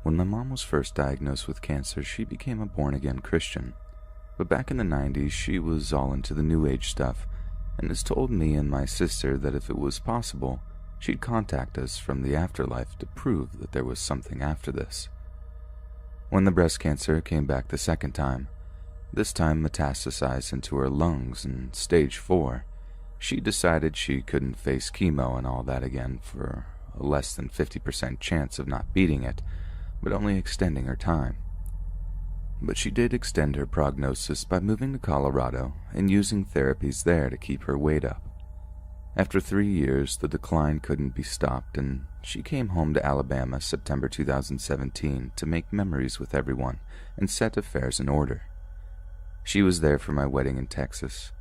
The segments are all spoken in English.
When my mom was first diagnosed with cancer, she became a born-again Christian. But back in the 90s, she was all into the New Age stuff and has told me and my sister that if it was possible, she'd contact us from the afterlife to prove that there was something after this. When the breast cancer came back the second time, this time metastasized into her lungs in stage 4, she decided she couldn't face chemo and all that again for a less than 50% chance of not beating it, but only extending her time. But she did extend her prognosis by moving to Colorado and using therapies there to keep her weight up. After 3 years, the decline couldn't be stopped, and she came home to Alabama September 2017 to make memories with everyone and set affairs in order. She was there for my wedding in Texas.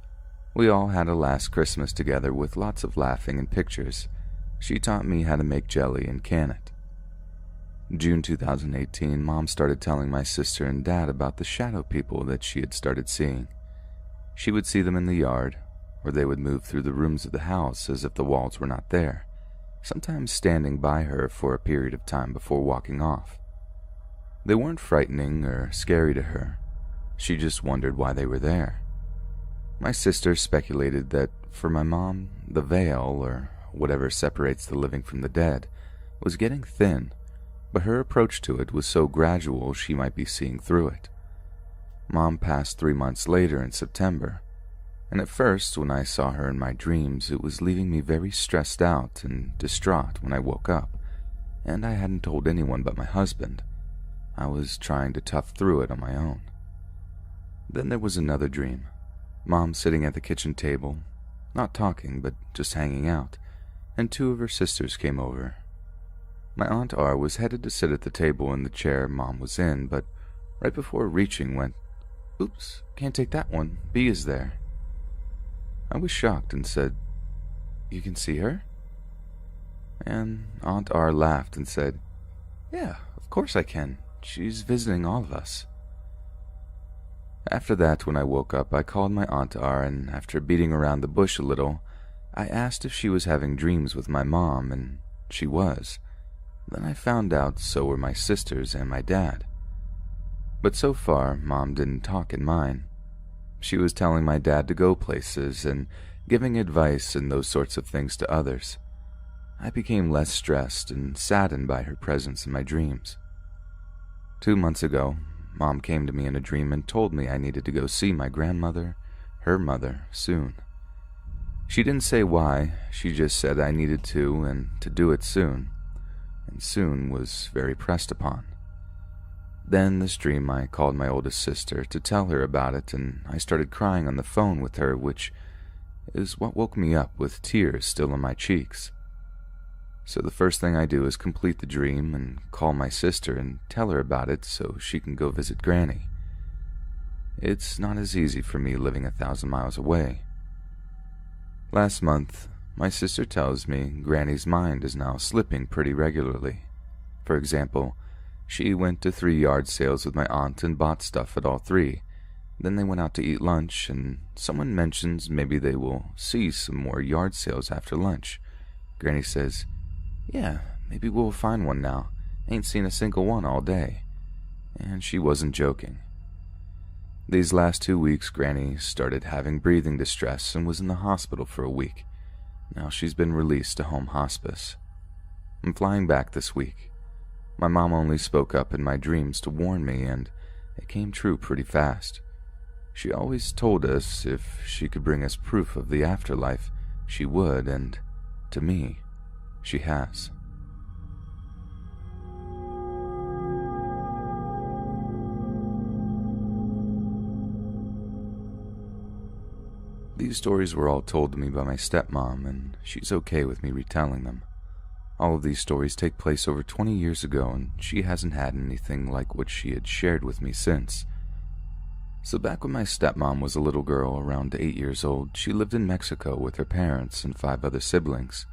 We all had a last Christmas together with lots of laughing and pictures. She taught me how to make jelly and can it. June 2018, Mom started telling my sister and Dad about the shadow people that she had started seeing. She would see them in the yard, or they would move through the rooms of the house as if the walls were not there, sometimes standing by her for a period of time before walking off. They weren't frightening or scary to her. She just wondered why they were there. My sister speculated that, for my mom, the veil, or whatever separates the living from the dead, was getting thin, but her approach to it was so gradual she might be seeing through it. Mom passed 3 months later in September, and at first, when I saw her in my dreams, it was leaving me very stressed out and distraught when I woke up, and I hadn't told anyone but my husband. I was trying to tough through it on my own. Then there was another dream. Mom sitting at the kitchen table, not talking, but just hanging out, and 2 of her sisters came over. My Aunt R was headed to sit at the table in the chair Mom was in, but right before reaching went, "Oops, can't take that one, B is there." I was shocked and said, "You can see her?" And Aunt R laughed and said, "Yeah, of course I can. She's visiting all of us." After that, when I woke up, I called my Aunt R, and after beating around the bush a little, I asked if she was having dreams with my mom, and she was. Then I found out so were my sisters and my dad. But so far, Mom didn't talk in mine. She was telling my dad to go places and giving advice and those sorts of things to others. I became less stressed and saddened by her presence in my dreams. 2 months ago, Mom came to me in a dream and told me I needed to go see my grandmother, her mother, soon. She didn't say why, she just said I needed to and to do it soon, and soon was very pressed upon. Then this dream I called my oldest sister to tell her about it, and I started crying on the phone with her, which is what woke me up with tears still on my cheeks. So the first thing I do is complete the dream and call my sister and tell her about it so she can go visit Granny. It's not as easy for me living 1,000 miles away. Last month, my sister tells me Granny's mind is now slipping pretty regularly. For example, she went to 3 yard sales with my aunt and bought stuff at all 3. Then they went out to eat lunch, and someone mentions maybe they will see some more yard sales after lunch. Granny says, "Yeah, maybe we'll find one now. Ain't seen a single one all day." And she wasn't joking. These last 2 weeks, Granny started having breathing distress and was in the hospital for a week. Now she's been released to home hospice. I'm flying back this week. My mom only spoke up in my dreams to warn me, and it came true pretty fast. She always told us if she could bring us proof of the afterlife, she would, and to me, she has. These stories were all told to me by my stepmom, and she's okay with me retelling them. All of these stories take place over 20 years ago, and she hasn't had anything like what she had shared with me since. So back when my stepmom was a little girl, around 8 years old, she lived in Mexico with her parents and 5 other siblings.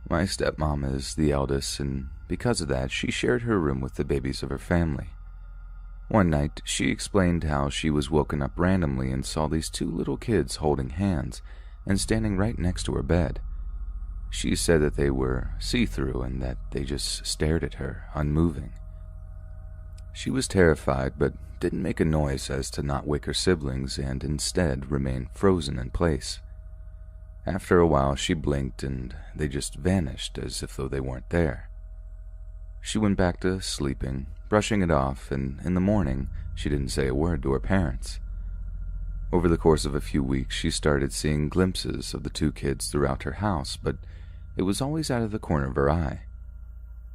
My stepmom is the eldest, and because of that, she shared her room with the babies of her family. One night, she explained how she was woken up randomly and saw these 2 little kids holding hands and standing right next to her bed. She said that they were see-through and that they just stared at her, unmoving. She was terrified, but didn't make a noise as to not wake her siblings and instead remain frozen in place. After a while, she blinked and they just vanished as if though they weren't there. She went back to sleeping, brushing it off, and in the morning, she didn't say a word to her parents. Over the course of a few weeks, she started seeing glimpses of the two kids throughout her house, but it was always out of the corner of her eye.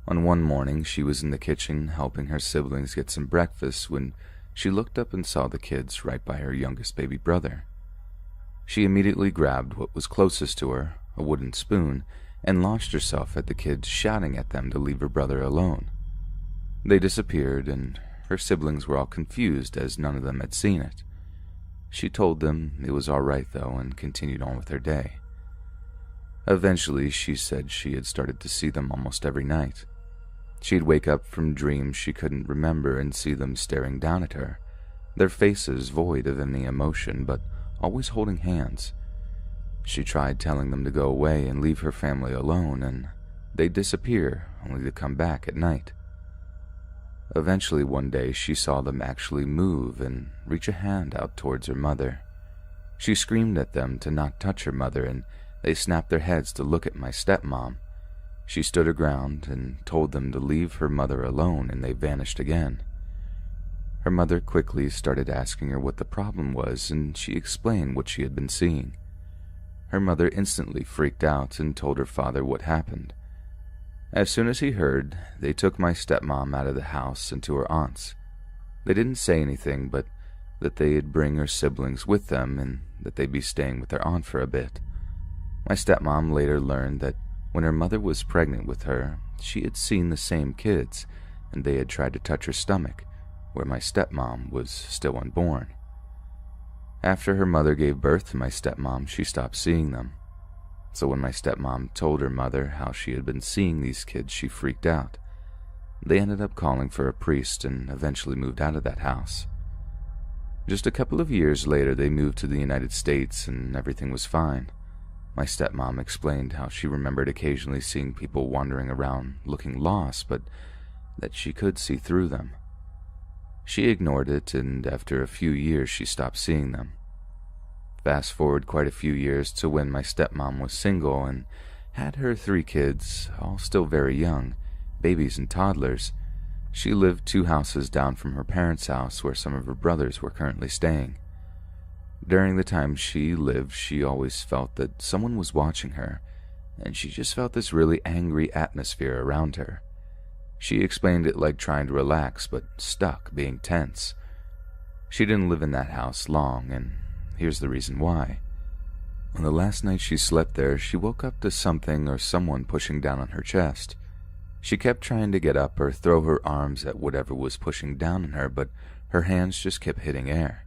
On one morning, she was in the kitchen helping her siblings get some breakfast when she looked up and saw the kids right by her youngest baby brother. She immediately grabbed what was closest to her, a wooden spoon, and launched herself at the kids, shouting at them to leave her brother alone. They disappeared, and her siblings were all confused as none of them had seen it. She told them it was all right, though, and continued on with her day. Eventually, she said she had started to see them almost every night. She'd wake up from dreams she couldn't remember and see them staring down at her, their faces void of any emotion, but always holding hands. She tried telling them to go away and leave her family alone, and they'd disappear, only to come back at night. Eventually, one day, she saw them actually move and reach a hand out towards her mother. She screamed at them to not touch her mother, and they snapped their heads to look at my stepmom. She stood her ground and told them to leave her mother alone, and they vanished again. Her mother quickly started asking her what the problem was, and she explained what she had been seeing. Her mother instantly freaked out and told her father what happened. As soon as he heard, they took my stepmom out of the house and to her aunt's. They didn't say anything, but that they'd bring her siblings with them and that they'd be staying with their aunt for a bit. My stepmom later learned that when her mother was pregnant with her, she had seen the same kids, and they had tried to touch her stomach, where my stepmom was still unborn. After her mother gave birth to my stepmom, she stopped seeing them. So when my stepmom told her mother how she had been seeing these kids, she freaked out. They ended up calling for a priest and eventually moved out of that house. Just a couple of years later, they moved to the United States and everything was fine. My stepmom explained how she remembered occasionally seeing people wandering around looking lost, but that she could see through them. She ignored it, and after a few years she stopped seeing them. Fast forward quite a few years to when my stepmom was single and had her 3 kids, all still very young, babies and toddlers. She lived 2 houses down from her parents' house where some of her brothers were currently staying. During the time she lived, she always felt that someone was watching her, and she just felt this really angry atmosphere around her. She explained it like trying to relax, but stuck, being tense. She didn't live in that house long, and here's the reason why. On the last night she slept there, she woke up to something or someone pushing down on her chest. She kept trying to get up or throw her arms at whatever was pushing down on her, but her hands just kept hitting air.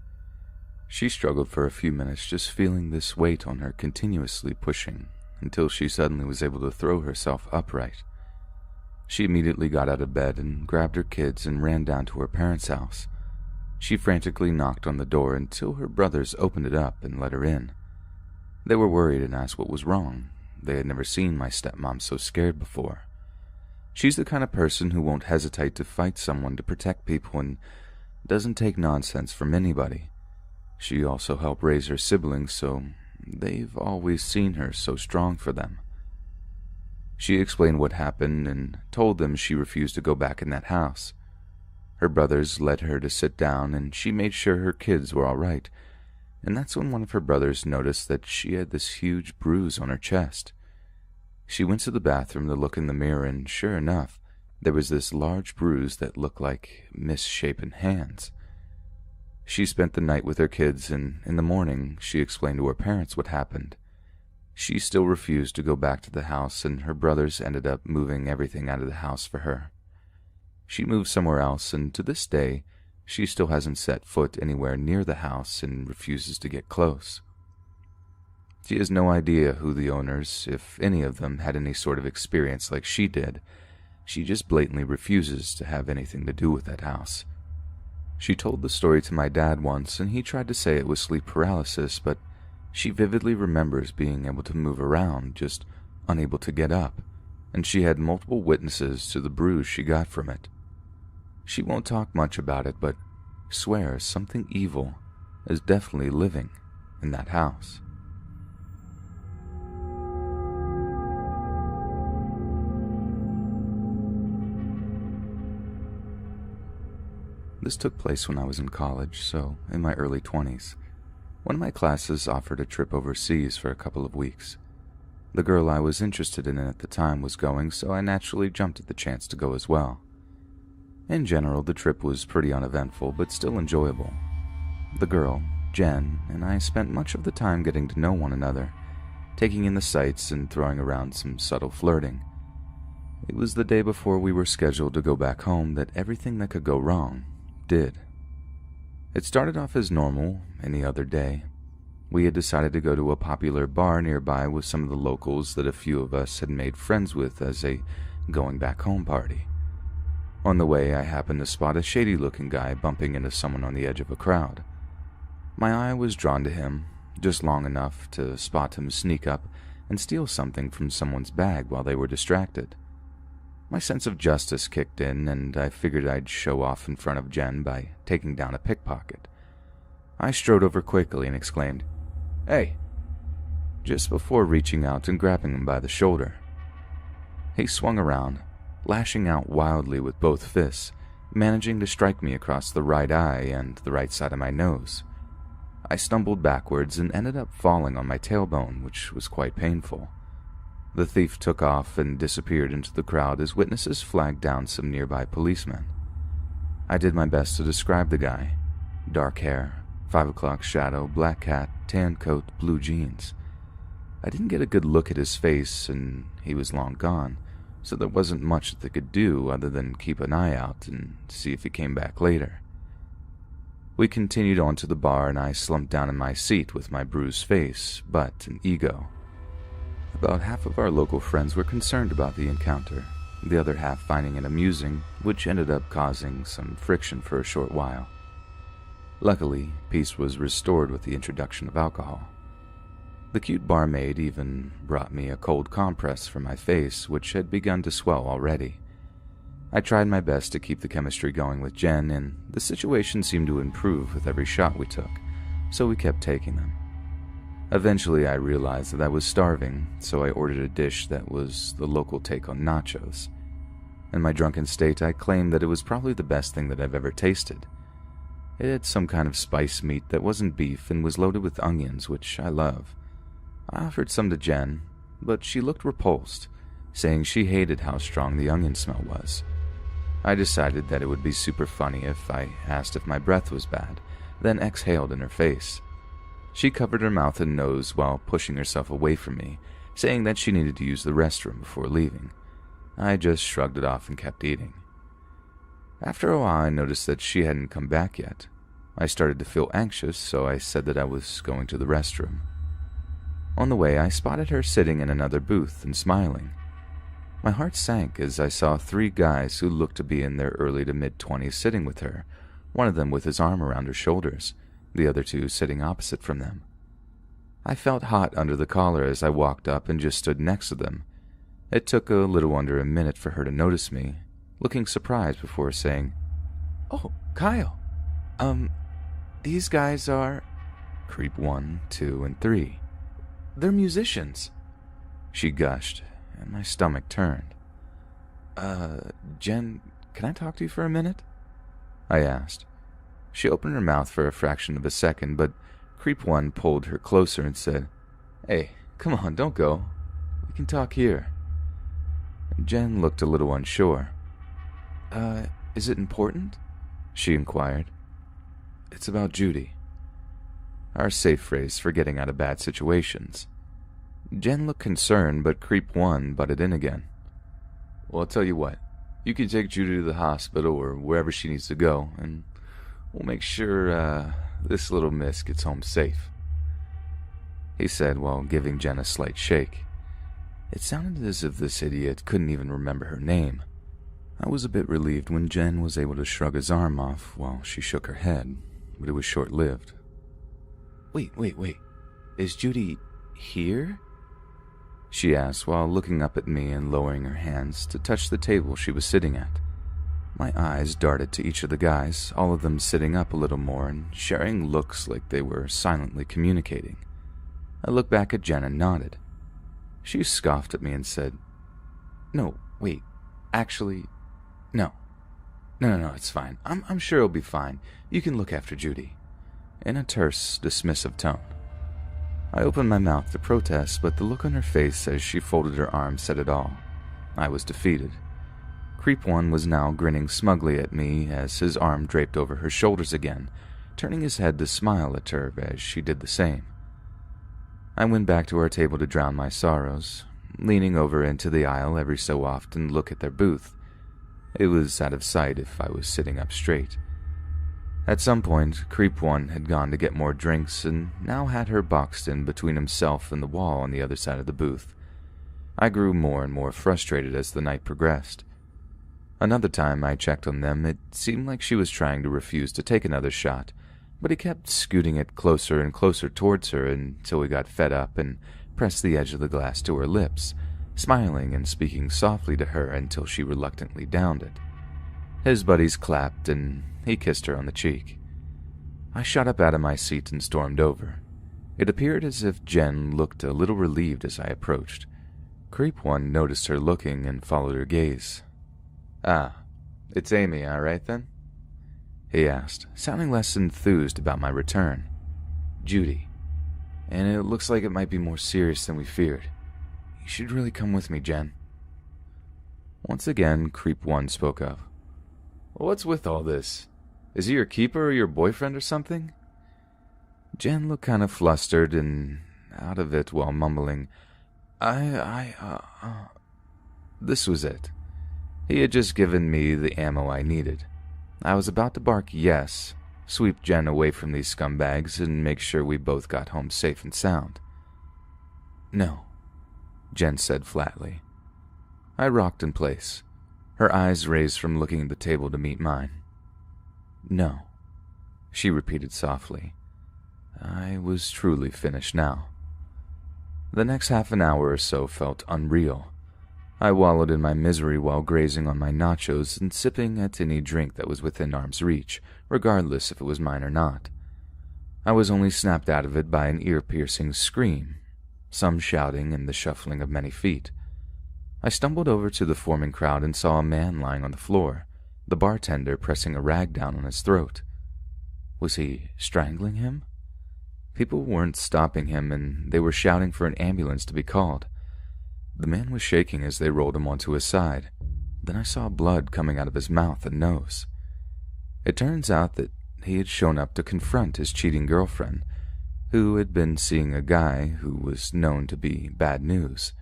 She struggled for a few minutes, just feeling this weight on her continuously pushing, until she suddenly was able to throw herself upright. She immediately got out of bed and grabbed her kids and ran down to her parents' house. She frantically knocked on the door until her brothers opened it up and let her in. They were worried and asked what was wrong. They had never seen my stepmom so scared before. She's the kind of person who won't hesitate to fight someone to protect people and doesn't take nonsense from anybody. She also helped raise her siblings, so they've always seen her so strong for them. She explained what happened and told them she refused to go back in that house. Her brothers led her to sit down, and she made sure her kids were all right, and that's when one of her brothers noticed that she had this huge bruise on her chest. She went to the bathroom to look in the mirror, and sure enough, there was this large bruise that looked like misshapen hands. She spent the night with her kids, and in the morning, she explained to her parents what happened. She still refused to go back to the house, and her brothers ended up moving everything out of the house for her. She moved somewhere else, and to this day, she still hasn't set foot anywhere near the house and refuses to get close. She has no idea who the owners, if any of them, had any sort of experience like she did. She just blatantly refuses to have anything to do with that house. She told the story to my dad once, and he tried to say it was sleep paralysis, but she vividly remembers being able to move around, just unable to get up, and she had multiple witnesses to the bruise she got from it. She won't talk much about it, but swears something evil is definitely living in that house. This took place when I was in college, so in my early 20s. One of my classes offered a trip overseas for a couple of weeks. The girl I was interested in at the time was going, so I naturally jumped at the chance to go as well. In general, the trip was pretty uneventful, but still enjoyable. The girl, Jen, and I spent much of the time getting to know one another, taking in the sights and throwing around some subtle flirting. It was the day before we were scheduled to go back home that everything that could go wrong did. It started off as normal, any other day. We had decided to go to a popular bar nearby with some of the locals that a few of us had made friends with as a going back home party. On the way, I happened to spot a shady-looking guy bumping into someone on the edge of a crowd. My eye was drawn to him, just long enough to spot him sneak up and steal something from someone's bag while they were distracted. My sense of justice kicked in, and I figured I'd show off in front of Jen by taking down a pickpocket. I strode over quickly and exclaimed, "Hey!" just before reaching out and grabbing him by the shoulder. He swung around, lashing out wildly with both fists, managing to strike me across the right eye and the right side of my nose. I stumbled backwards and ended up falling on my tailbone, which was quite painful. The thief took off and disappeared into the crowd as witnesses flagged down some nearby policemen. I did my best to describe the guy. Dark hair, 5 o'clock shadow, black hat, tan coat, blue jeans. I didn't get a good look at his face, and he was long gone, so there wasn't much that they could do other than keep an eye out and see if he came back later. We continued on to the bar, and I slumped down in my seat with my bruised face, butt, and ego. About half of our local friends were concerned about the encounter, the other half finding it amusing, which ended up causing some friction for a short while. Luckily, peace was restored with the introduction of alcohol. The cute barmaid even brought me a cold compress for my face, which had begun to swell already. I tried my best to keep the chemistry going with Jen, and the situation seemed to improve with every shot we took, so we kept taking them. Eventually, I realized that I was starving, so I ordered a dish that was the local take on nachos. In my drunken state, I claimed that it was probably the best thing that I've ever tasted. It had some kind of spice meat that wasn't beef and was loaded with onions, which I love. I offered some to Jen, but she looked repulsed, saying she hated how strong the onion smell was. I decided that it would be super funny if I asked if my breath was bad, then exhaled in her face. She covered her mouth and nose while pushing herself away from me, saying that she needed to use the restroom before leaving. I just shrugged it off and kept eating. After a while, I noticed that she hadn't come back yet. I started to feel anxious, so I said that I was going to the restroom. On the way, I spotted her sitting in another booth and smiling. My heart sank as I saw 3 guys who looked to be in their early to mid-20s sitting with her, one of them with his arm around her shoulders, the other 2 sitting opposite from them. I felt hot under the collar as I walked up and just stood next to them. It took a little under a minute for her to notice me, looking surprised before saying, "Oh, Kyle. These guys are Creep 1, 2, and 3. They're musicians," she gushed, and my stomach turned. Jen, can I talk to you for a minute?" I asked. She opened her mouth for a fraction of a second, but Creep 1 pulled her closer and said, "Hey, come on, don't go. We can talk here." Jen looked a little unsure. Is it important?" she inquired. "It's about Judy." Our safe phrase for getting out of bad situations. Jen looked concerned, but Creep 1 butted in again. "Well, I'll tell you what. You can take Judy to the hospital or wherever she needs to go, and we'll make sure this little miss gets home safe," he said while giving Jen a slight shake. It sounded as if this idiot couldn't even remember her name. I was a bit relieved when Jen was able to shrug his arm off while she shook her head, but it was short-lived. Wait. Is Judy here?" she asked while looking up at me and lowering her hands to touch the table she was sitting at. My eyes darted to each of the guys, all of them sitting up a little more and sharing looks like they were silently communicating. I looked back at Jen and nodded. She scoffed at me and said, "No, wait, actually, no. No, it's fine. I'm sure it'll be fine. You can look after Judy," in a terse, dismissive tone. I opened my mouth to protest, but the look on her face as she folded her arms said it all. I was defeated. Creep One was now grinning smugly at me as his arm draped over her shoulders again, turning his head to smile at her as she did the same. I went back to our table to drown my sorrows, leaning over into the aisle every so often to look at their booth. It was out of sight if I was sitting up straight. At some point, Creep One had gone to get more drinks and now had her boxed in between himself and the wall on the other side of the booth. I grew more and more frustrated as the night progressed. Another time I checked on them, it seemed like she was trying to refuse to take another shot, but he kept scooting it closer and closer towards her until he got fed up and pressed the edge of the glass to her lips, smiling and speaking softly to her until she reluctantly downed it. His buddies clapped and he kissed her on the cheek. I shot up out of my seat and stormed over. It appeared as if Jen looked a little relieved as I approached. Creep One noticed her looking and followed her gaze. "Ah, it's Amy, all right then?" he asked, sounding less enthused about my return. "Judy. And it looks like it might be more serious than we feared. You should really come with me, Jen." Once again, Creep One spoke up. "What's with all this? Is he your keeper or your boyfriend or something?" Jen looked kind of flustered and out of it while mumbling, This was it. He had just given me the ammo I needed. I was about to bark yes, sweep Jen away from these scumbags, and make sure we both got home safe and sound. "No," Jen said flatly. I rocked in place, her eyes raised from looking at the table to meet mine. "No," she repeated softly. I was truly finished now. The next half an hour or so felt unreal. I wallowed in my misery while grazing on my nachos and sipping at any drink that was within arm's reach, regardless if it was mine or not. I was only snapped out of it by an ear-piercing scream, some shouting and the shuffling of many feet. I stumbled over to the forming crowd and saw a man lying on the floor, the bartender pressing a rag down on his throat. Was he strangling him? People weren't stopping him, and they were shouting for an ambulance to be called. The man was shaking as they rolled him onto his side. Then I saw blood coming out of his mouth and nose. It turns out that he had shown up to confront his cheating girlfriend, who had been seeing a guy who was known to be bad news.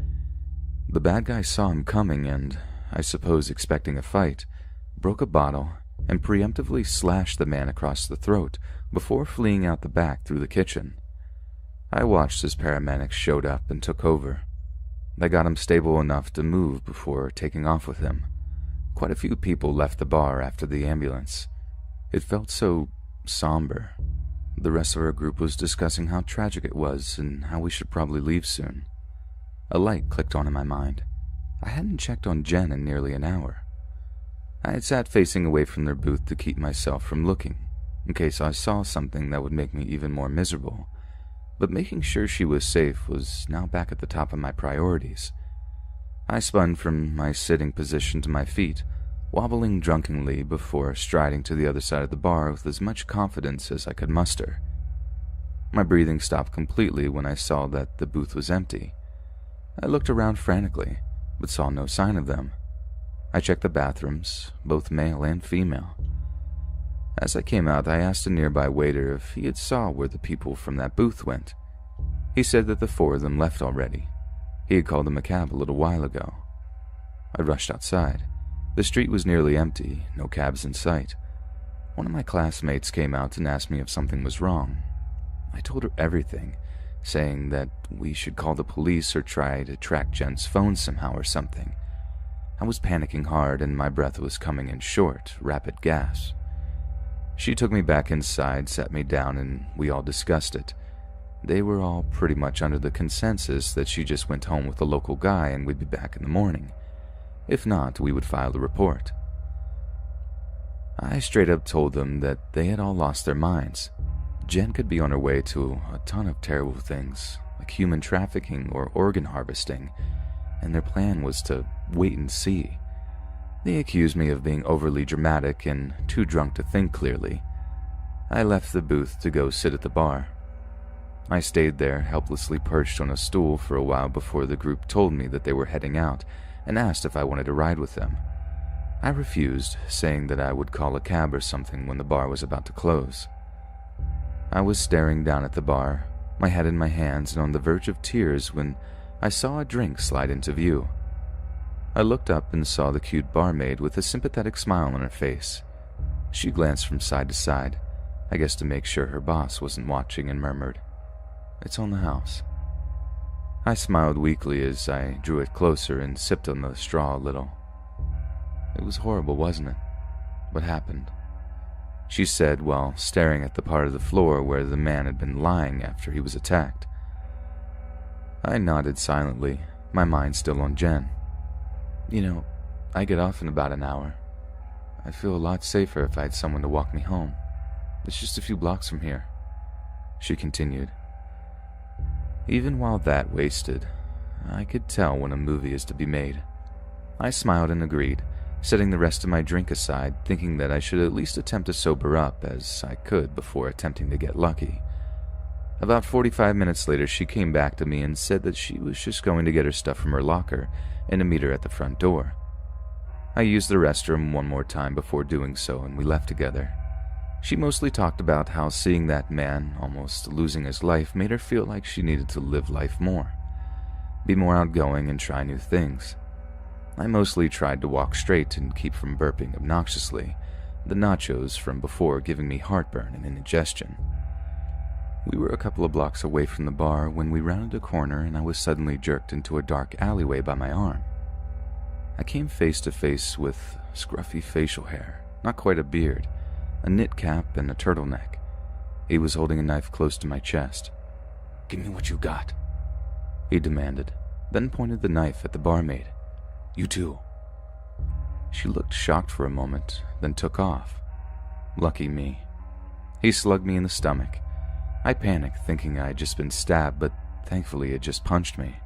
The bad guy saw him coming and, I suppose expecting a fight, broke a bottle and preemptively slashed the man across the throat before fleeing out the back through the kitchen. I watched as paramedics showed up and took over. They got him stable enough to move before taking off with him. Quite a few people left the bar after the ambulance. It felt so somber. The rest of our group was discussing how tragic it was and how we should probably leave soon. A light clicked on in my mind. I hadn't checked on Jen in nearly an hour. I had sat facing away from their booth to keep myself from looking, in case I saw something that would make me even more miserable. But making sure she was safe was now back at the top of my priorities. I spun from my sitting position to my feet, wobbling drunkenly before striding to the other side of the bar with as much confidence as I could muster. My breathing stopped completely when I saw that the booth was empty. I looked around frantically, but saw no sign of them. I checked the bathrooms, both male and female. As I came out, I asked a nearby waiter if he had saw where the people from that booth went. He said that the four of them left already. He had called them a cab a little while ago. I rushed outside. The street was nearly empty, no cabs in sight. One of my classmates came out and asked me if something was wrong. I told her everything, saying that we should call the police or try to track Jen's phone somehow or something. I was panicking hard and my breath was coming in short, rapid gasps. She took me back inside, sat me down, and we all discussed it. They were all pretty much under the consensus that she just went home with a local guy and we'd be back in the morning. If not, we would file a report. I straight up told them that they had all lost their minds. Jen could be on her way to a ton of terrible things, like human trafficking or organ harvesting, and their plan was to wait and see. They accused me of being overly dramatic and too drunk to think clearly. I left the booth to go sit at the bar. I stayed there, helplessly perched on a stool for a while before the group told me that they were heading out and asked if I wanted to ride with them. I refused, saying that I would call a cab or something when the bar was about to close. I was staring down at the bar, my head in my hands and on the verge of tears when I saw a drink slide into view. I looked up and saw the cute barmaid with a sympathetic smile on her face. She glanced from side to side, I guess to make sure her boss wasn't watching, and murmured, "It's on the house." I smiled weakly as I drew it closer and sipped on the straw a little. "It was horrible, wasn't it? What happened?" she said while staring at the part of the floor where the man had been lying after he was attacked. I nodded silently, my mind still on Jen. I get off in about an hour. I feel a lot safer if I had someone to walk me home. It's just a few blocks from here," she continued. Even while that wasted, I could tell when a movie is to be made. I smiled and agreed, setting the rest of my drink aside, thinking that I should at least attempt to sober up as I could before attempting to get lucky. About 45 minutes later, she came back to me and said that she was just going to get her stuff from her locker and to meet her at the front door. I used the restroom one more time before doing so, and we left together. She mostly talked about how seeing that man almost losing his life made her feel like she needed to live life more, be more outgoing and try new things. I mostly tried to walk straight and keep from burping obnoxiously, the nachos from before giving me heartburn and indigestion. We were a couple of blocks away from the bar when we rounded a corner and I was suddenly jerked into a dark alleyway by my arm. I came face to face with scruffy facial hair, not quite a beard, a knit cap and a turtleneck. He was holding a knife close to my chest. "Give me what you got," he demanded, then pointed the knife at the barmaid. "You too." She looked shocked for a moment, then took off. Lucky me. He slugged me in the stomach. I panicked, thinking I had just been stabbed, but thankfully it just punched me.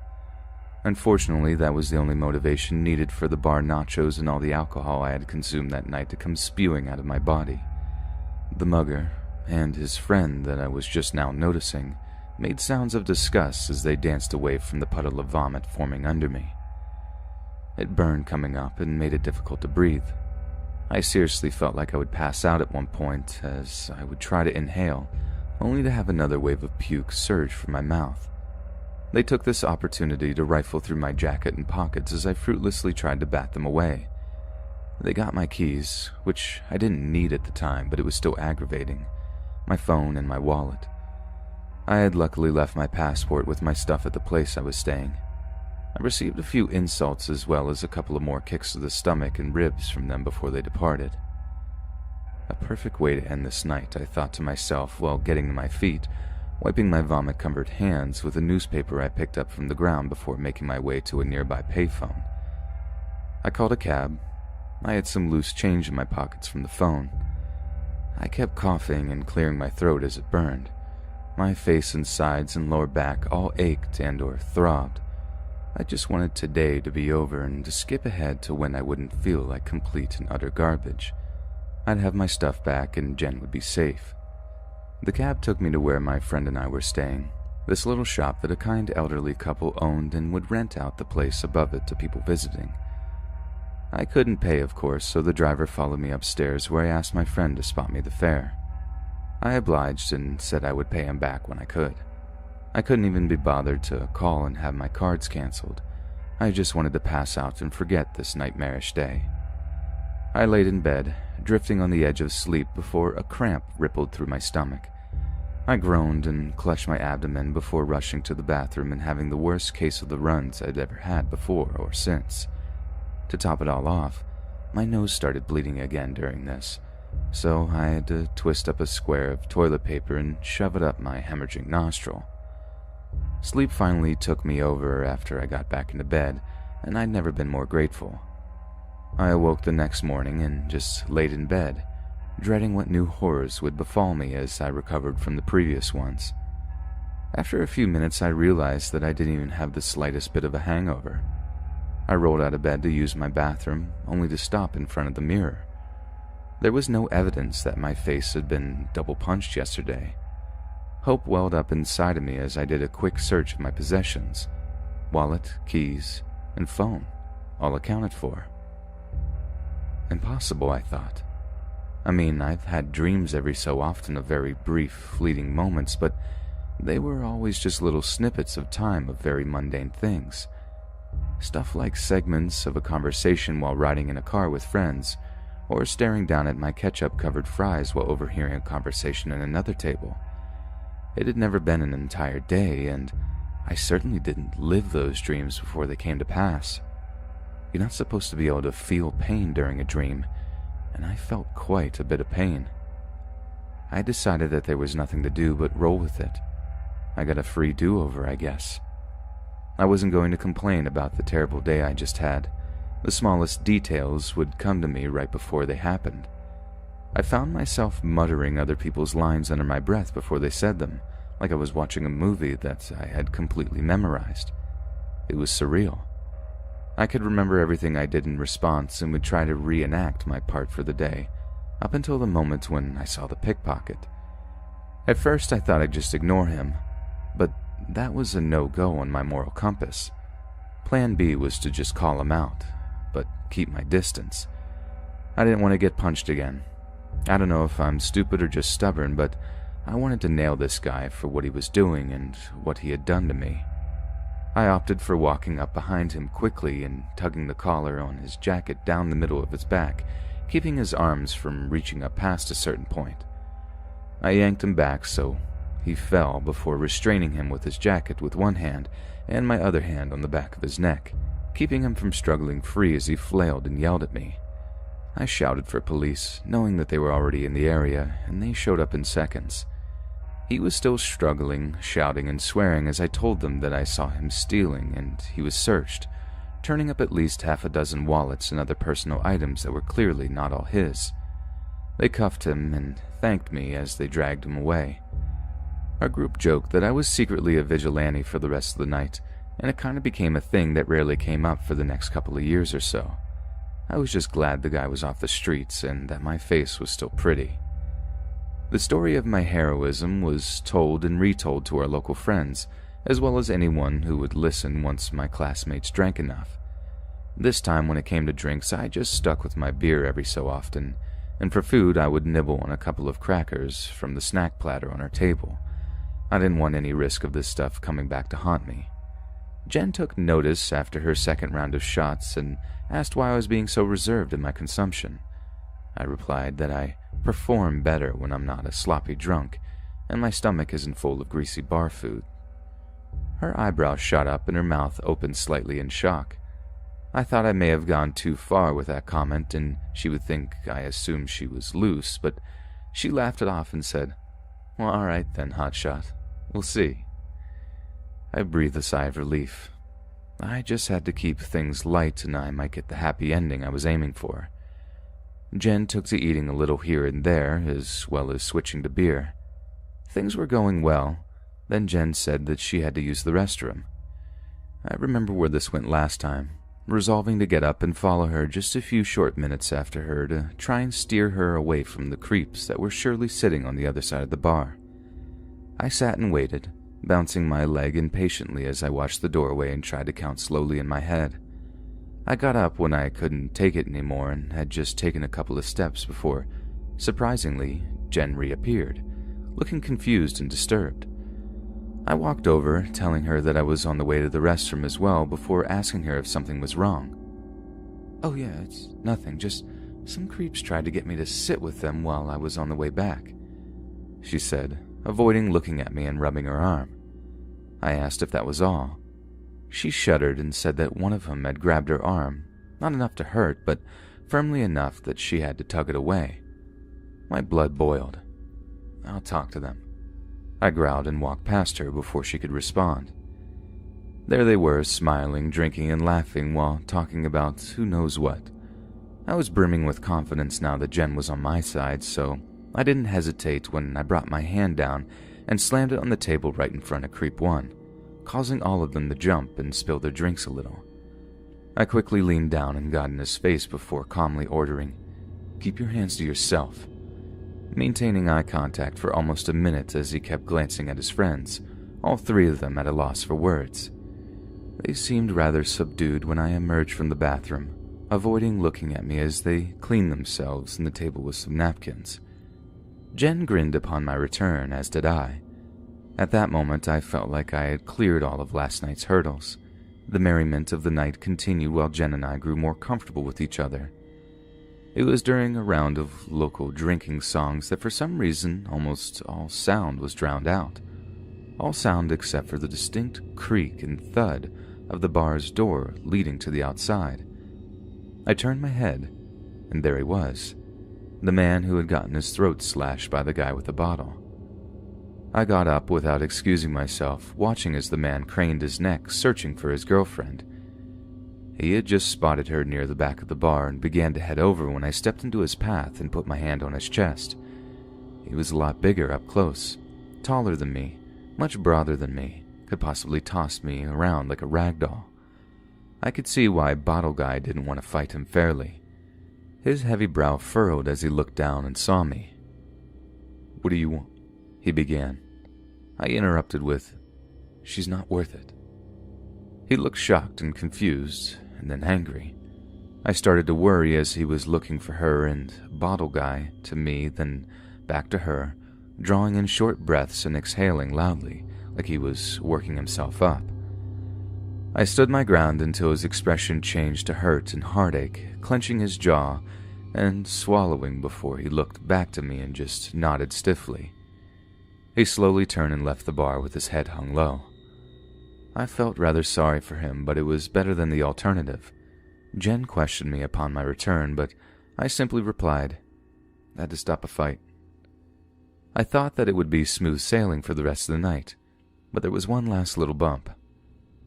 Unfortunately, that was the only motivation needed for the bar nachos and all the alcohol I had consumed that night to come spewing out of my body. The mugger, and his friend that I was just now noticing, made sounds of disgust as they danced away from the puddle of vomit forming under me. It burned coming up and made it difficult to breathe. I seriously felt like I would pass out at one point as I would try to inhale, only to have another wave of puke surge from my mouth. They took this opportunity to rifle through my jacket and pockets as I fruitlessly tried to bat them away. They got my keys, which I didn't need at the time, but it was still aggravating, my phone and my wallet. I had luckily left my passport with my stuff at the place I was staying. I received a few insults as well as a couple of more kicks to the stomach and ribs from them before they departed. A perfect way to end this night, I thought to myself while getting to my feet, wiping my vomit-covered hands with a newspaper I picked up from the ground before making my way to a nearby payphone. I called a cab. I had some loose change in my pockets from the phone. I kept coughing and clearing my throat as it burned. My face and sides and lower back all ached and/or throbbed. I just wanted today to be over and to skip ahead to when I wouldn't feel like complete and utter garbage. I'd have my stuff back and Jen would be safe. The cab took me to where my friend and I were staying, this little shop that a kind elderly couple owned and would rent out the place above it to people visiting. I couldn't pay, of course, so the driver followed me upstairs where I asked my friend to spot me the fare. I obliged and said I would pay him back when I could. I couldn't even be bothered to call and have my cards canceled. I just wanted to pass out and forget this nightmarish day. I laid in bed, drifting on the edge of sleep before a cramp rippled through my stomach. I groaned and clutched my abdomen before rushing to the bathroom and having the worst case of the runs I'd ever had before or since. To top it all off, my nose started bleeding again during this, so I had to twist up a square of toilet paper and shove it up my hemorrhaging nostril. Sleep finally took me over after I got back into bed, and I'd never been more grateful. I awoke the next morning and just laid in bed, dreading what new horrors would befall me as I recovered from the previous ones. After a few minutes, I realized that I didn't even have the slightest bit of a hangover. I rolled out of bed to use my bathroom, only to stop in front of the mirror. There was no evidence that my face had been double-punched yesterday. Hope welled up inside of me as I did a quick search of my possessions. Wallet, keys, and phone, all accounted for. Impossible, I thought. I mean, I've had dreams every so often of very brief, fleeting moments, but they were always just little snippets of time of very mundane things. Stuff like segments of a conversation while riding in a car with friends, or staring down at my ketchup-covered fries while overhearing a conversation at another table. It had never been an entire day, and I certainly didn't live those dreams before they came to pass. You're not supposed to be able to feel pain during a dream, and I felt quite a bit of pain. I decided that there was nothing to do but roll with it. I got a free do-over, I guess. I wasn't going to complain about the terrible day I just had. The smallest details would come to me right before they happened. I found myself muttering other people's lines under my breath before they said them, like I was watching a movie that I had completely memorized. It was surreal. I could remember everything I did in response and would try to reenact my part for the day, up until the moment when I saw the pickpocket. At first I thought I'd just ignore him, but that was a no-go on my moral compass. Plan B was to just call him out, but keep my distance. I didn't want to get punched again. I don't know if I'm stupid or just stubborn, but I wanted to nail this guy for what he was doing and what he had done to me. I opted for walking up behind him quickly and tugging the collar on his jacket down the middle of his back, keeping his arms from reaching up past a certain point. I yanked him back so he fell before restraining him with his jacket with one hand and my other hand on the back of his neck, keeping him from struggling free as he flailed and yelled at me. I shouted for police, knowing that they were already in the area, and they showed up in seconds. He was still struggling, shouting and swearing as I told them that I saw him stealing and he was searched, turning up at least half a dozen wallets and other personal items that were clearly not all his. They cuffed him and thanked me as they dragged him away. Our group joked that I was secretly a vigilante for the rest of the night, and it kind of became a thing that rarely came up for the next couple of years or so. I was just glad the guy was off the streets and that my face was still pretty. The story of my heroism was told and retold to our local friends, as well as anyone who would listen once my classmates drank enough. This time when it came to drinks, I just stuck with my beer every so often, and for food I would nibble on a couple of crackers from the snack platter on our table. I didn't want any risk of this stuff coming back to haunt me. Jen took notice after her second round of shots and asked why I was being so reserved in my consumption. I replied that I perform better when I'm not a sloppy drunk, and my stomach isn't full of greasy bar food. Her eyebrows shot up and her mouth opened slightly in shock. I thought I may have gone too far with that comment and she would think I assumed she was loose, but she laughed it off and said, "Well, all right then, hotshot. We'll see." I breathed a sigh of relief. I just had to keep things light and I might get the happy ending I was aiming for. Jen took to eating a little here and there, as well as switching to beer. Things were going well. Then Jen said that she had to use the restroom. I remember where this went last time, resolving to get up and follow her just a few short minutes after her to try and steer her away from the creeps that were surely sitting on the other side of the bar. I sat and waited, bouncing my leg impatiently as I watched the doorway and tried to count slowly in my head. I got up when I couldn't take it anymore and had just taken a couple of steps before, surprisingly, Jen reappeared, looking confused and disturbed. I walked over, telling her that I was on the way to the restroom as well before asking her if something was wrong. "Oh yeah, it's nothing, just some creeps tried to get me to sit with them while I was on the way back," she said, avoiding looking at me and rubbing her arm. I asked if that was all. She shuddered and said that one of them had grabbed her arm, not enough to hurt, but firmly enough that she had to tug it away. My blood boiled. "I'll talk to them," I growled and walked past her before she could respond. There they were, smiling, drinking, and laughing while talking about who knows what. I was brimming with confidence now that Jen was on my side, so I didn't hesitate when I brought my hand down and slammed it on the table right in front of Creep 1, causing all of them to jump and spill their drinks a little. I quickly leaned down and got in his face before calmly ordering, "Keep your hands to yourself," maintaining eye contact for almost a minute as he kept glancing at his friends, all three of them at a loss for words. They seemed rather subdued when I emerged from the bathroom, avoiding looking at me as they cleaned themselves and the table with some napkins. Jen grinned upon my return, as did I. At that moment, I felt like I had cleared all of last night's hurdles. The merriment of the night continued while Jen and I grew more comfortable with each other. It was during a round of local drinking songs that for some reason almost all sound was drowned out. All sound except for the distinct creak and thud of the bar's door leading to the outside. I turned my head, and there he was, the man who had gotten his throat slashed by the guy with the bottle. I got up without excusing myself, watching as the man craned his neck, searching for his girlfriend. He had just spotted her near the back of the bar and began to head over when I stepped into his path and put my hand on his chest. He was a lot bigger up close, taller than me, much broader than me, could possibly toss me around like a rag doll. I could see why Bottle Guy didn't want to fight him fairly. His heavy brow furrowed as he looked down and saw me. "What do you want?" he began. I interrupted with, "She's not worth it." He looked shocked and confused, and then angry. I started to worry as he was looking for her and Bottle Guy to me, then back to her, drawing in short breaths and exhaling loudly, like he was working himself up. I stood my ground until his expression changed to hurt and heartache, clenching his jaw and swallowing before he looked back to me and just nodded stiffly. He slowly turned and left the bar with his head hung low. I felt rather sorry for him, but it was better than the alternative. Jen questioned me upon my return, but I simply replied, "I had to stop a fight." I thought that it would be smooth sailing for the rest of the night, but there was one last little bump.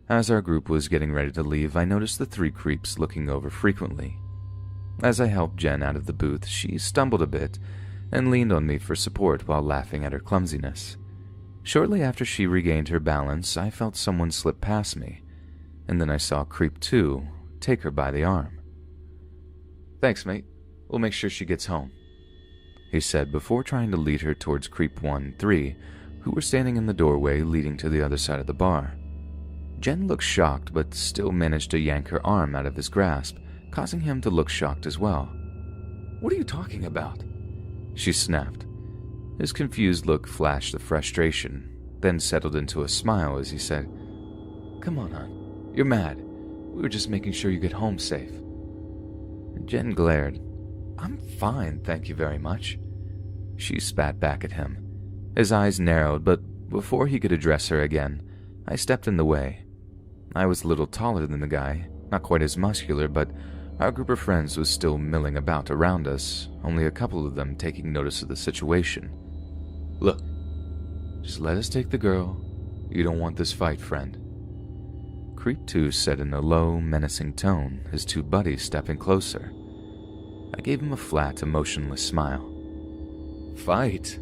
As our group was getting ready to leave, I noticed the three creeps looking over frequently. As I helped Jen out of the booth, she stumbled a bit and leaned on me for support while laughing at her clumsiness. Shortly after she regained her balance, I felt someone slip past me, and then I saw Creep 2 take her by the arm. "Thanks, mate. We'll make sure she gets home," he said before trying to lead her towards Creep 1 and 3, who were standing in the doorway leading to the other side of the bar. Jen looked shocked but still managed to yank her arm out of his grasp, causing him to look shocked as well. "What are you talking about?" she snapped. His confused look flashed the frustration, then settled into a smile as he said, "Come on, hon. You're mad. We were just making sure you get home safe." Jen glared. "I'm fine, thank you very much." She spat back at him. His eyes narrowed, but before he could address her again, I stepped in the way. I was a little taller than the guy, not quite as muscular, but our group of friends was still milling about around us, only a couple of them taking notice of the situation. "Look, just let us take the girl. You don't want this fight, friend," Creep 2 said in a low, menacing tone, his two buddies stepping closer. I gave him a flat, emotionless smile. "Fight?"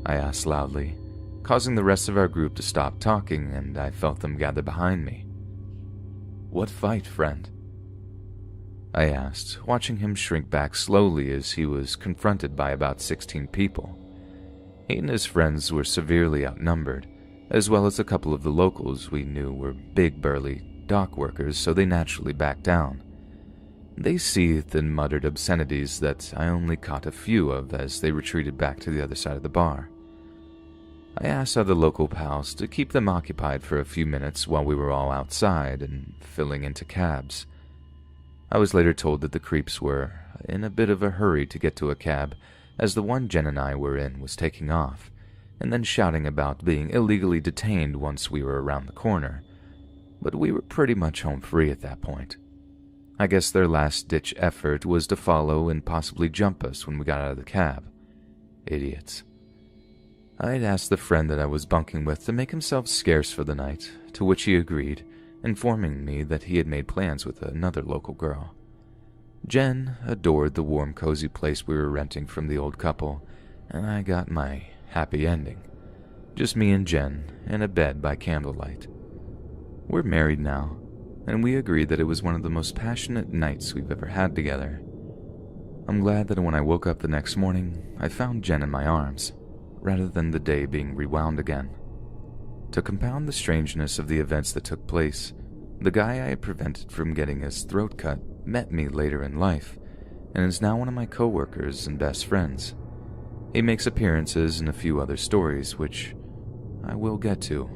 I asked loudly, causing the rest of our group to stop talking, and I felt them gather behind me. "What fight, friend?" I asked, watching him shrink back slowly as he was confronted by about 16 people. He and his friends were severely outnumbered, as well as a couple of the locals we knew were big, burly dock workers, so they naturally backed down. They seethed and muttered obscenities that I only caught a few of as they retreated back to the other side of the bar. I asked other local pals to keep them occupied for a few minutes while we were all outside and filling into cabs. I was later told that the creeps were in a bit of a hurry to get to a cab, as the one Jen and I were in was taking off, and then shouting about being illegally detained once we were around the corner. But we were pretty much home free at that point. I guess their last-ditch effort was to follow and possibly jump us when we got out of the cab. Idiots. I had asked the friend that I was bunking with to make himself scarce for the night, to which he agreed, informing me that he had made plans with another local girl. Jen adored the warm, cozy place we were renting from the old couple, and I got my happy ending. Just me and Jen in a bed by candlelight. We're married now, and we agreed that it was one of the most passionate nights we've ever had together. I'm glad that when I woke up the next morning, I found Jen in my arms, rather than the day being rewound again. To compound the strangeness of the events that took place, the guy I had prevented from getting his throat cut met me later in life, and is now one of my co-workers and best friends. He makes appearances in a few other stories, which I will get to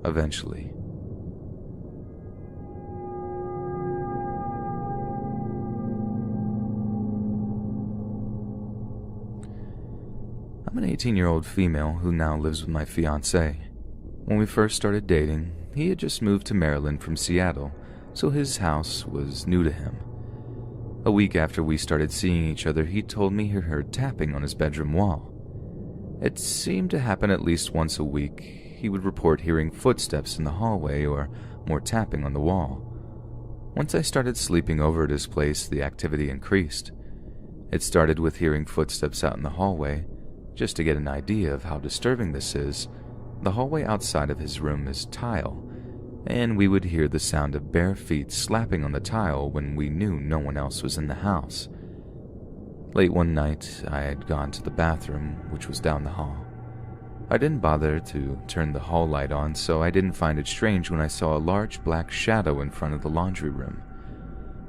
eventually. I'm an 18-year-old female who now lives with my fiancé. When we first started dating, he had just moved to Maryland from Seattle, so his house was new to him. A week after we started seeing each other, he told me he heard tapping on his bedroom wall. It seemed to happen at least once a week. He would report hearing footsteps in the hallway or more tapping on the wall. Once I started sleeping over at his place, the activity increased. It started with hearing footsteps out in the hallway. Just to get an idea of how disturbing this is, the hallway outside of his room is tile, and we would hear the sound of bare feet slapping on the tile when we knew no one else was in the house. Late one night, I had gone to the bathroom, which was down the hall. I didn't bother to turn the hall light on, so I didn't find it strange when I saw a large black shadow in front of the laundry room.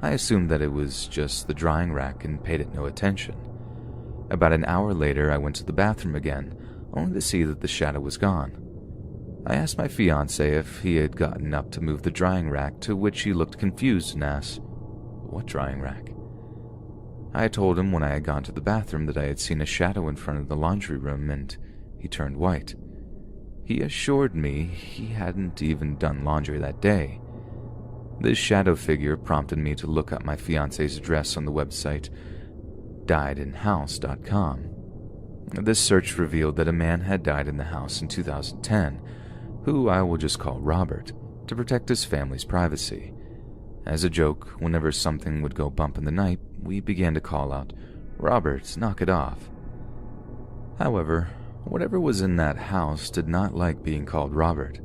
I assumed that it was just the drying rack and paid it no attention. About an hour later, I went to the bathroom again, only to see that the shadow was gone. I asked my fiancé if he had gotten up to move the drying rack, to which he looked confused and asked, "What drying rack?" I told him when I had gone to the bathroom that I had seen a shadow in front of the laundry room, and he turned white. He assured me he hadn't even done laundry that day. This shadow figure prompted me to look up my fiancé's address on the website diedinhouse.com. This search revealed that a man had died in the house in 2010, who I will just call Robert, to protect his family's privacy. As a joke, whenever something would go bump in the night, we began to call out, "Robert, knock it off." However, whatever was in that house did not like being called Robert,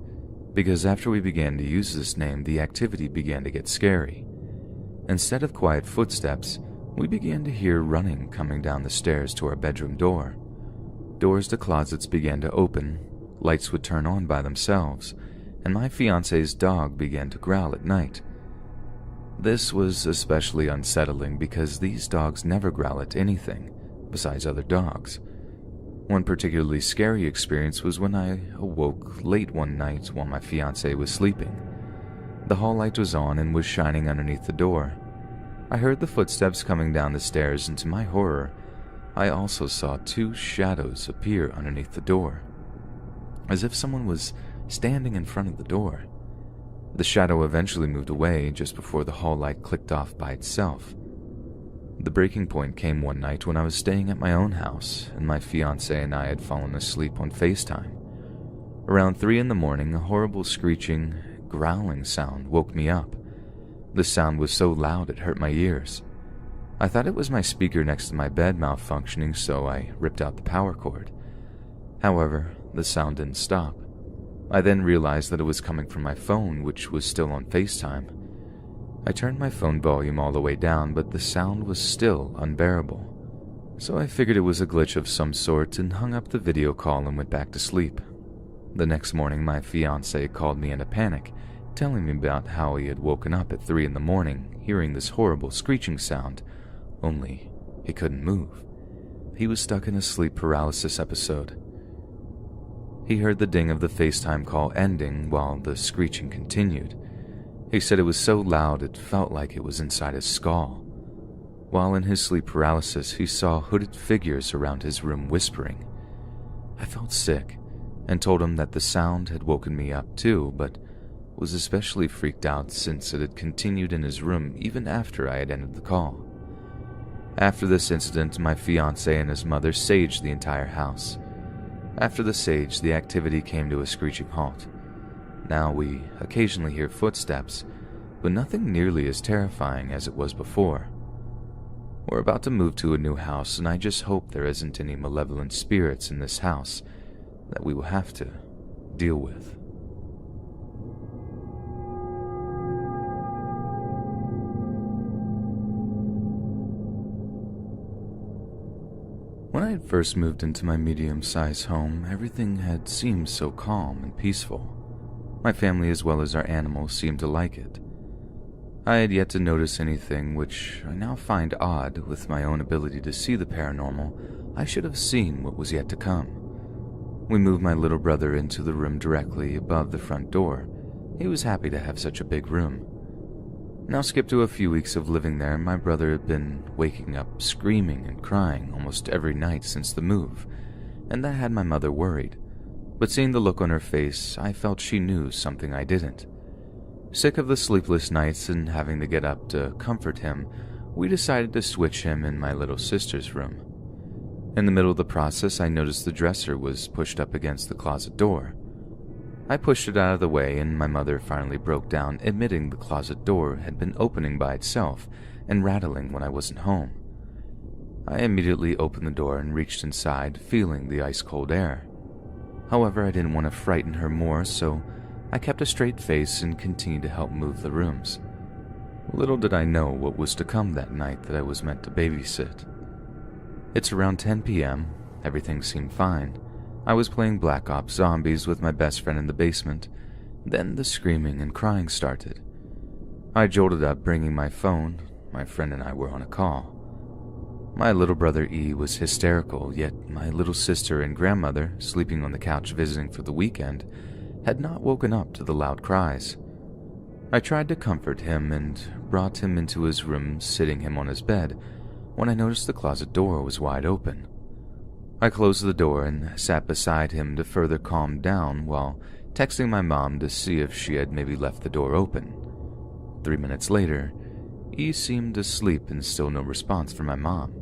because after we began to use this name, the activity began to get scary. Instead of quiet footsteps, we began to hear running coming down the stairs to our bedroom door. Doors to closets began to open, lights would turn on by themselves, and my fiancé's dog began to growl at night. This was especially unsettling because these dogs never growl at anything besides other dogs. One particularly scary experience was when I awoke late one night while my fiancé was sleeping. The hall light was on and was shining underneath the door. I heard the footsteps coming down the stairs, and to my horror, I also saw two shadows appear underneath the door, as if someone was standing in front of the door. The shadow eventually moved away just before the hall light clicked off by itself. The breaking point came one night when I was staying at my own house, and my fiancé and I had fallen asleep on FaceTime. Around 3 a.m, a horrible screeching, growling sound woke me up. The sound was so loud it hurt my ears. I thought it was my speaker next to my bed malfunctioning, so I ripped out the power cord. However, the sound didn't stop. I then realized that it was coming from my phone, which was still on FaceTime. I turned my phone volume all the way down, but the sound was still unbearable. So I figured it was a glitch of some sort and hung up the video call and went back to sleep. The next morning, my fiancé called me in a panic, telling me about how he had woken up at 3 a.m, hearing this horrible screeching sound, only he couldn't move. He was stuck in a sleep paralysis episode. He heard the ding of the FaceTime call ending while the screeching continued. He said it was so loud it felt like it was inside his skull. While in his sleep paralysis, he saw hooded figures around his room whispering. I felt sick and told him that the sound had woken me up too, but was especially freaked out since it had continued in his room even after I had ended the call. After this incident, my fiancé and his mother saged the entire house. After the sage, the activity came to a screeching halt. Now we occasionally hear footsteps, but nothing nearly as terrifying as it was before. We're about to move to a new house, and I just hope there isn't any malevolent spirits in this house that we will have to deal with. When I had first moved into my medium-sized home, everything had seemed so calm and peaceful. My family as well as our animals seemed to like it. I had yet to notice anything, which I now find odd. With my own ability to see the paranormal, I should have seen what was yet to come. We moved my little brother into the room directly above the front door. He was happy to have such a big room. Now skip to a few weeks of living there, my brother had been waking up screaming and crying almost every night since the move, and that had my mother worried. But seeing the look on her face, I felt she knew something I didn't. Sick of the sleepless nights and having to get up to comfort him, we decided to switch him in my little sister's room. In the middle of the process, I noticed the dresser was pushed up against the closet door. I pushed it out of the way, and my mother finally broke down, admitting the closet door had been opening by itself and rattling when I wasn't home. I immediately opened the door and reached inside, feeling the ice-cold air. However, I didn't want to frighten her more, so I kept a straight face and continued to help move the rooms. Little did I know what was to come that night that I was meant to babysit. It's around 10 p.m. Everything seemed fine. I was playing Black Ops Zombies with my best friend in the basement. Then the screaming and crying started. I jolted up, bringing my phone. My friend and I were on a call. My little brother E was hysterical, yet my little sister and grandmother, sleeping on the couch visiting for the weekend, had not woken up to the loud cries. I tried to comfort him and brought him into his room, sitting him on his bed, when I noticed the closet door was wide open. I closed the door and sat beside him to further calm down while texting my mom to see if she had maybe left the door open. 3 minutes later, E seemed asleep and still no response from my mom.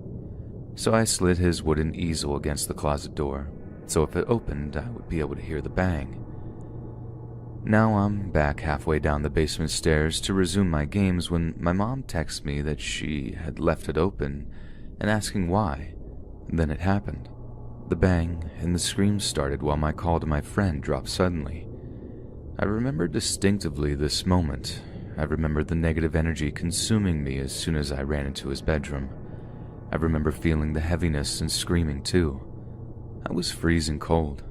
So I slid his wooden easel against the closet door, so if it opened, I would be able to hear the bang. Now I'm back halfway down the basement stairs to resume my games when my mom texted me that she had left it open and asking why. Then it happened. The bang and the screams started while my call to my friend dropped suddenly. I remember distinctively this moment. I remember the negative energy consuming me as soon as I ran into his bedroom. I remember feeling the heaviness and screaming too. I was freezing cold.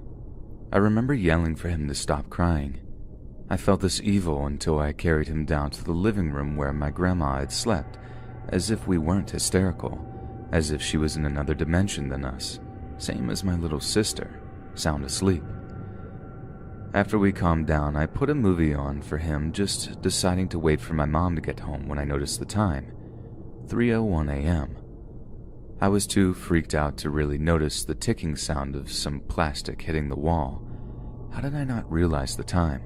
I remember yelling for him to stop crying. I felt this evil until I carried him down to the living room where my grandma had slept, as if we weren't hysterical, as if she was in another dimension than us. Same as my little sister, sound asleep. After we calmed down, I put a movie on for him, just deciding to wait for my mom to get home when I noticed the time, 3:01 a.m. I was too freaked out to really notice the ticking sound of some plastic hitting the wall. How did I not realize the time?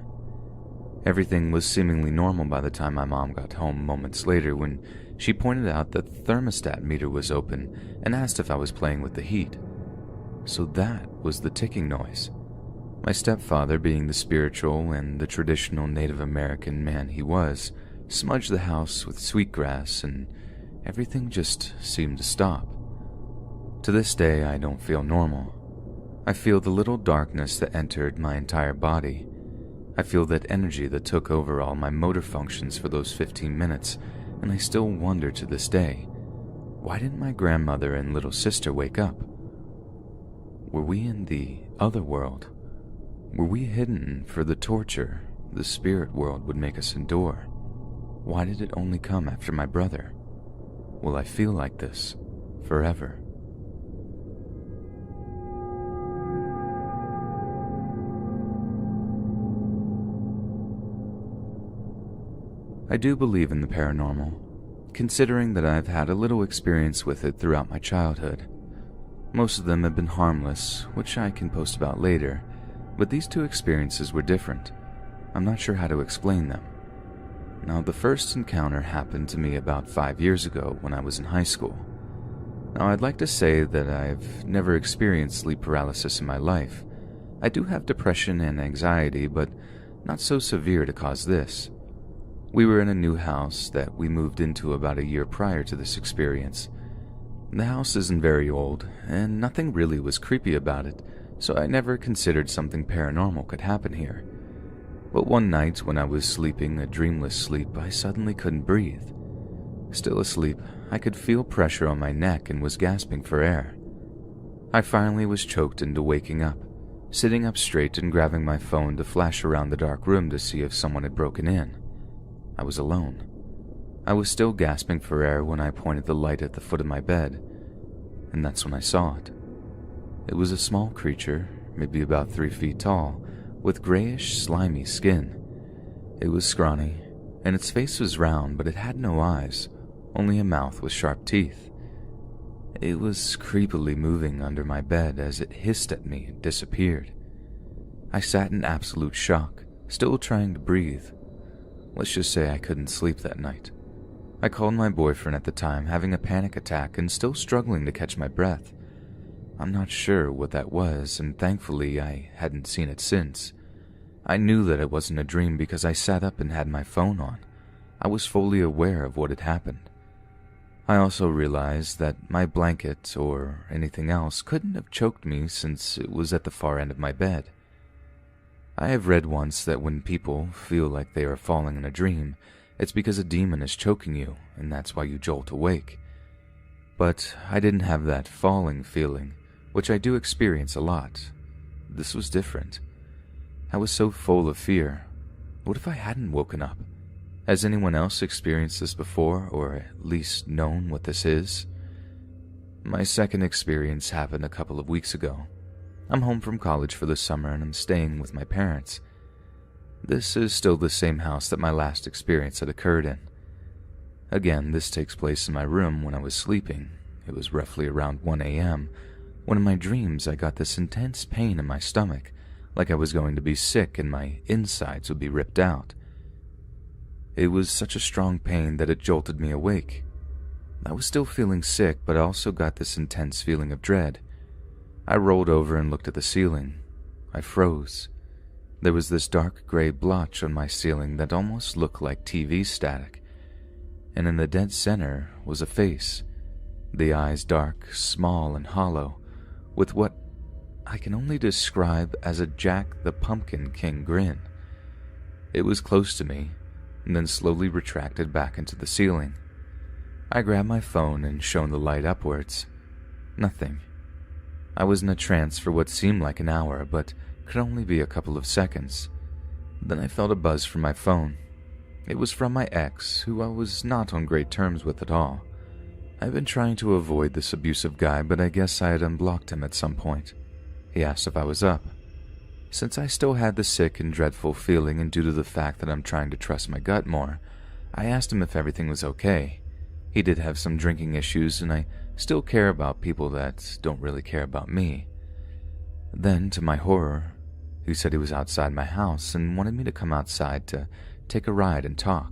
Everything was seemingly normal by the time my mom got home moments later when she pointed out that the thermostat meter was open and asked if I was playing with the heat. So that was the ticking noise. My stepfather, being the spiritual and the traditional Native American man he was, smudged the house with sweetgrass and everything just seemed to stop. To this day, I don't feel normal. I feel the little darkness that entered my entire body. I feel that energy that took over all my motor functions for those 15 minutes, and I still wonder to this day, why didn't my grandmother and little sister wake up? Were we in the other world? Were we hidden for the torture the spirit world would make us endure? Why did it only come after my brother? Will I feel like this forever? I do believe in the paranormal, considering that I've had a little experience with it throughout my childhood. Most of them have been harmless, which I can post about later, but these two experiences were different. I'm not sure how to explain them. Now, the first encounter happened to me about 5 years ago when I was in high school. Now, I'd like to say that I've never experienced sleep paralysis in my life. I do have depression and anxiety, but not so severe to cause this. We were in a new house that we moved into about a year prior to this experience. The house isn't very old, and nothing really was creepy about it, so I never considered something paranormal could happen here. But one night when I was sleeping a dreamless sleep, I suddenly couldn't breathe. Still asleep, I could feel pressure on my neck and was gasping for air. I finally was choked into waking up, sitting up straight and grabbing my phone to flash around the dark room to see if someone had broken in. I was alone. I was still gasping for air when I pointed the light at the foot of my bed, and that's when I saw it. It was a small creature, maybe about 3 feet tall, with grayish, slimy skin. It was scrawny, and its face was round, but it had no eyes, only a mouth with sharp teeth. It was creepily moving under my bed as it hissed at me and disappeared. I sat in absolute shock, still trying to breathe. Let's just say I couldn't sleep that night. I called my boyfriend at the time, having a panic attack and still struggling to catch my breath. I'm not sure what that was, and thankfully I hadn't seen it since. I knew that it wasn't a dream because I sat up and had my phone on. I was fully aware of what had happened. I also realized that my blanket or anything else couldn't have choked me since it was at the far end of my bed. I have read once that when people feel like they are falling in a dream, it's because a demon is choking you, and that's why you jolt awake. But I didn't have that falling feeling, which I do experience a lot. This was different. I was so full of fear. What if I hadn't woken up? Has anyone else experienced this before, or at least known what this is? My second experience happened a couple of weeks ago. I'm home from college for the summer and I'm staying with my parents. This is still the same house that my last experience had occurred in. Again, this takes place in my room when I was sleeping. It was roughly around 1 a.m. when in my dreams I got this intense pain in my stomach, like I was going to be sick and my insides would be ripped out. It was such a strong pain that it jolted me awake. I was still feeling sick, but I also got this intense feeling of dread. I rolled over and looked at the ceiling. I froze. There was this dark gray blotch on my ceiling that almost looked like TV static, and in the dead center was a face, the eyes dark, small, and hollow, with what I can only describe as a Jack the Pumpkin King grin. It was close to me, and then slowly retracted back into the ceiling. I grabbed my phone and shone the light upwards. Nothing. I was in a trance for what seemed like an hour, but could only be a couple of seconds. Then I felt a buzz from my phone. It was from my ex, who I was not on great terms with at all. I've been trying to avoid this abusive guy, but I guess I had unblocked him at some point. He asked if I was up. Since I still had the sick and dreadful feeling, and due to the fact that I'm trying to trust my gut more, I asked him if everything was okay. He did have some drinking issues, and I still care about people that don't really care about me. Then, to my horror, he said he was outside my house and wanted me to come outside to take a ride and talk.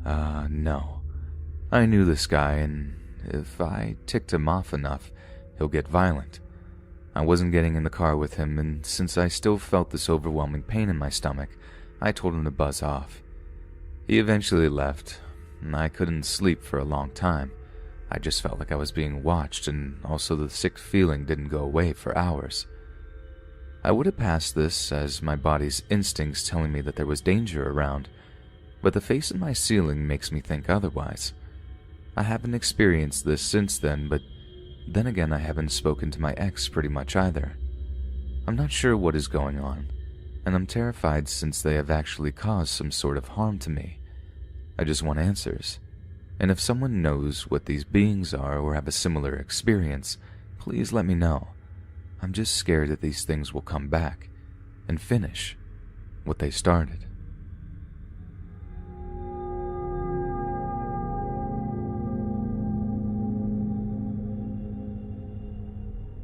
No. I knew this guy, and if I ticked him off enough, he'll get violent. I wasn't getting in the car with him, and since I still felt this overwhelming pain in my stomach, I told him to buzz off. He eventually left, and I couldn't sleep for a long time. I just felt like I was being watched, and also the sick feeling didn't go away for hours. I would have passed this as my body's instincts telling me that there was danger around, but the face in my ceiling makes me think otherwise. I haven't experienced this since then, but then again I haven't spoken to my ex pretty much either. I'm not sure what is going on, and I'm terrified since they have actually caused some sort of harm to me. I just want answers, and if someone knows what these beings are or have a similar experience, please let me know. I'm just scared that these things will come back and finish what they started.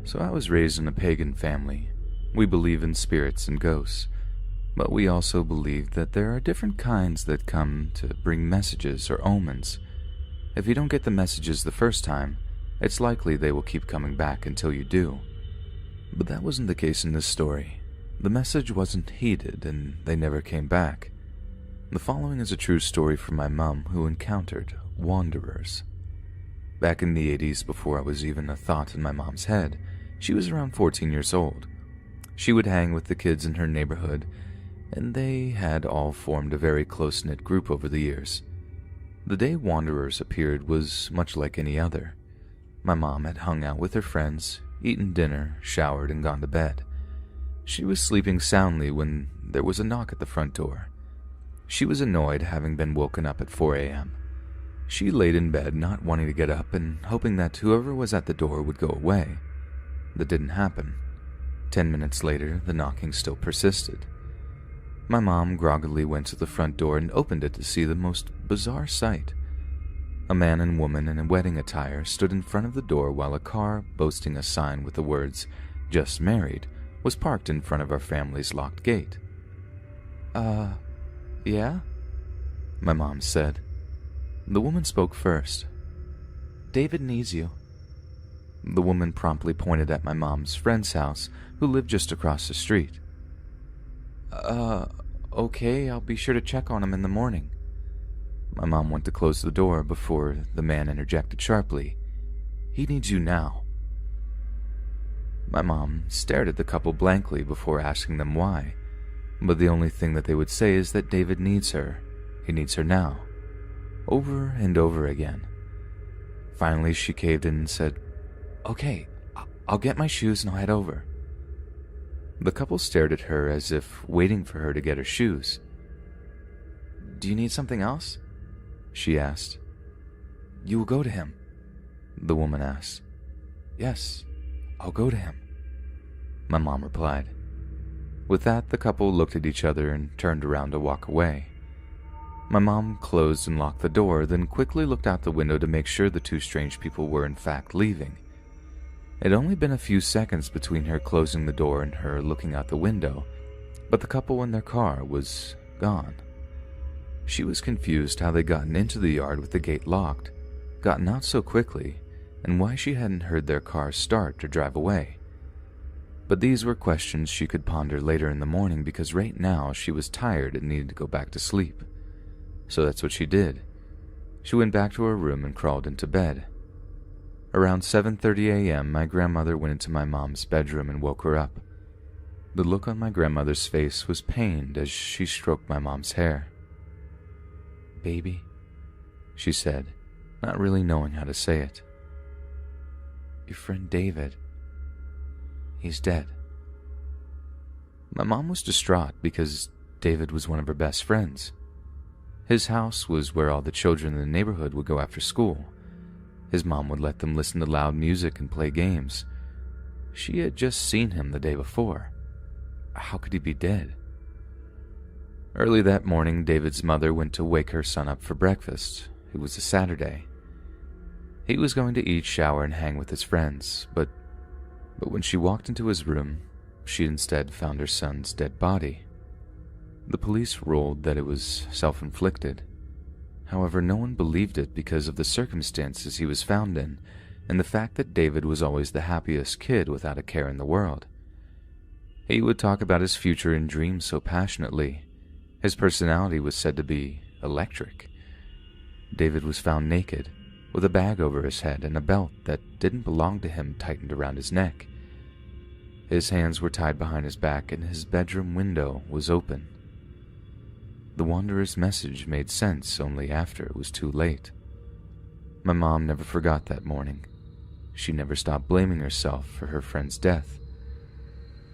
So I was raised in a pagan family. We believe in spirits and ghosts, but we also believe that there are different kinds that come to bring messages or omens. If you don't get the messages the first time, it's likely they will keep coming back until you do. But that wasn't the case in this story. The message wasn't heeded and they never came back. The following is a true story from my mom who encountered wanderers. Back in the 80s, before I was even a thought in my mom's head, she was around 14 years old. She would hang with the kids in her neighborhood, and they had all formed a very close-knit group over the years. The day Wanderers appeared was much like any other. My mom had hung out with her friends, eaten dinner, showered, and gone to bed. She was sleeping soundly when there was a knock at the front door. She was annoyed, having been woken up at 4 a.m. She laid in bed, not wanting to get up and hoping that whoever was at the door would go away. That didn't happen. 10 minutes later, the knocking still persisted. My mom groggily went to the front door and opened it to see the most bizarre sight. A man and woman in a wedding attire stood in front of the door while a car, boasting a sign with the words, "Just Married," was parked in front of our family's locked gate. Yeah?" my mom said. The woman spoke first. "David needs you." The woman promptly pointed at my mom's friend's house, who lived just across the street. Okay, I'll be sure to check on him in the morning." My mom went to close the door before the man interjected sharply, "He needs you now." My mom stared at the couple blankly before asking them why, but the only thing that they would say is that David needs her. He needs her now. Over and over again. Finally, she caved in and said, "Okay, I'll get my shoes and I'll head over." The couple stared at her as if waiting for her to get her shoes. "Do you need something else?" she asked. "You will go to him?" the woman asked. "Yes, I'll go to him," my mom replied. With that, the couple looked at each other and turned around to walk away. My mom closed and locked the door, then quickly looked out the window to make sure the two strange people were in fact leaving. It had only been a few seconds between her closing the door and her looking out the window, but the couple in their car was gone. She was confused how they'd gotten into the yard with the gate locked, gotten out so quickly, and why she hadn't heard their car start or drive away. But these were questions she could ponder later in the morning, because right now she was tired and needed to go back to sleep. So that's what she did. She went back to her room and crawled into bed. Around 7:30 a.m., my grandmother went into my mom's bedroom and woke her up. The look on my grandmother's face was pained as she stroked my mom's hair. "Baby," she said, not really knowing how to say it. "Your friend David, he's dead." My mom was distraught because David was one of her best friends. His house was where all the children in the neighborhood would go after school. His mom would let them listen to loud music and play games. She had just seen him the day before. How could he be dead? Early that morning, David's mother went to wake her son up for breakfast. It was a Saturday. He was going to eat, shower, and hang with his friends, but when she walked into his room, she instead found her son's dead body. The police ruled that it was self-inflicted. However, no one believed it because of the circumstances he was found in, and the fact that David was always the happiest kid without a care in the world. He would talk about his future in dreams so passionately. His personality was said to be electric. David was found naked, with a bag over his head and a belt that didn't belong to him tightened around his neck. His hands were tied behind his back and his bedroom window was open. The Wanderer's message made sense only after it was too late. My mom never forgot that morning. She never stopped blaming herself for her friend's death.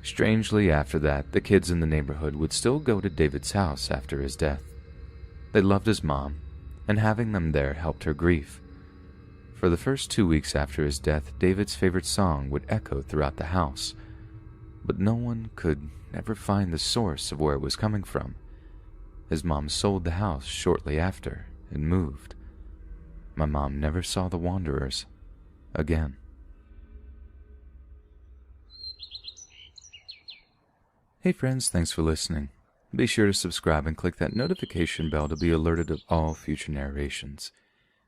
Strangely, after that, the kids in the neighborhood would still go to David's house after his death. They loved his mom, and having them there helped her grief. For the first 2 weeks after his death, David's favorite song would echo throughout the house, but no one could ever find the source of where it was coming from. His mom sold the house shortly after and moved. My mom never saw the Wanderers again. Hey friends, thanks for listening. Be sure to subscribe and click that notification bell to be alerted of all future narrations.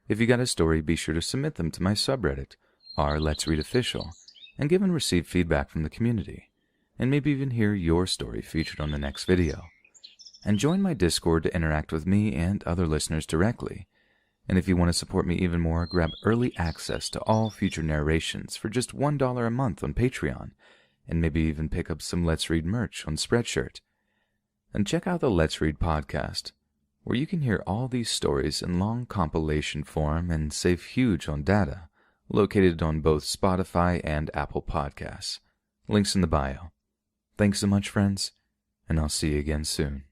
If you got a story, be sure to submit them to my subreddit, r/letsreadofficial, and give and receive feedback from the community, and maybe even hear your story featured on the next video. And join my Discord to interact with me and other listeners directly. And if you want to support me even more, grab early access to all future narrations for just $1 a month on Patreon, and maybe even pick up some Let's Read merch on Spreadshirt. And check out the Let's Read podcast, where you can hear all these stories in long compilation form and save huge on data, located on both Spotify and Apple Podcasts. Links in the bio. Thanks so much, friends, and I'll see you again soon.